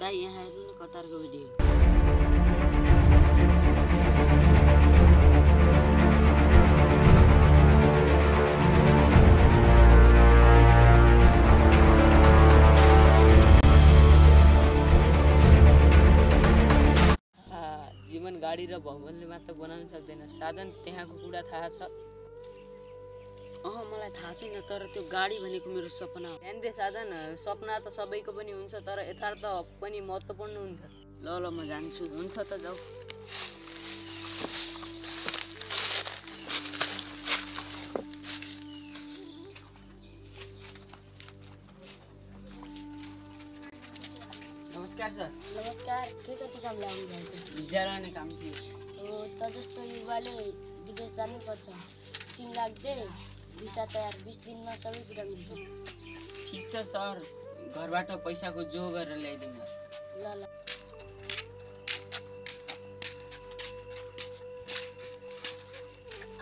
दाइ यहाँ हेर्नु न कतारको भिडियो। जीवन गाडी र भवनले मात्र बनाउन सक्दैन, साधन त्यहाँको कुरा थाहा छ? मलाई थाहा छैन, तर त्यो गाडी भनेको मेरो सपना हो। ध्यान दे साधन, सपना त सबैको पनि हुन्छ, तर यथार्थ पनि महत्त्वपूर्ण हुन्छ। ल म जान्छु। हुन्छ त जाऊ। नमस्कार सर। नमस्कार। के कति काम ल्याउनु भएको? भिजा लाने काम थियो। त जस्तो युवाले विदेश जानुपर्छ, 3 लाख दे, भिसा तयार, 20 दिनमा सबै कुरा मिल्छ। ठिक छ सर, घरबाट पैसाको जो गरेर ल्याइदिनु। ल ल।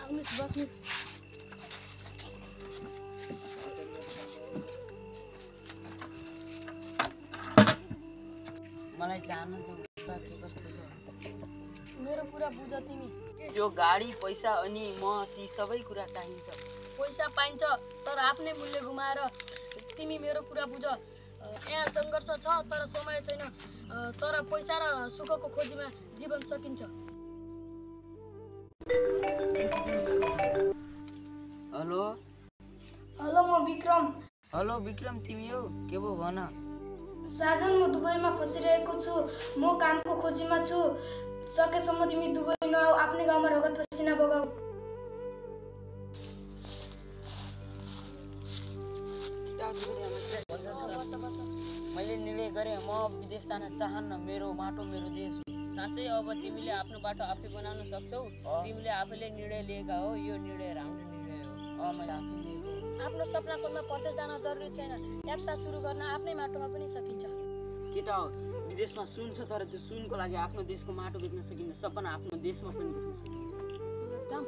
आउनुहोस् बस्नुहोस्। मलाई जान्नु त के कस्तो छ? मेरो कुरा बुझ तिमी। त्यो गाडी, पैसा अनि म ती सबै कुरा चाहिन्छ। पैसा पाइन्छ, तर आफ्नै मूल्य गुमाएर। तिमी मेरो कुरा बुझ। यहाँ सङ्घर्ष छ, तर समय छैन। तर पैसा र सुखको खोजीमा जीवन सकिन्छ। हेलो। हेलो, म विक्रम। हेलो विक्रम, तिमी हो? के भो भन। साजन, म दुबईमा फसिरहेको छु। म कामको खोजीमा छु। सकेसम्म तिमी दुबई नआऊ, आफ्नै गाउँमा रगत पसिना बगाऊ। मैले निर्णय गरेँ, म विदेश जान चाहन्न। मेरो माटो मेरो देश हो। साँच्चै अब तिमीले आफ्नो बाटो आफै बनाउन सक्छौ? तिमीले आफैले निर्णय लिएका हो, यो निर्णय राम्रो निर्णय हो। मैले आफै लिएको। आफ्नो सपनाकोमा प्रदेश जान जरुरी छैन। यात्रा सुरु गर्न आफ्नै माटोमा पनि सकिन्छ। केटा हो, विदेशमा सुन छ, तर त्यो सुनको लागि आफ्नो देशको माटो बेच्न सकिन्छ। सपना आफ्नो देशमा पनि बेच्न सकिन्छ। एकदम।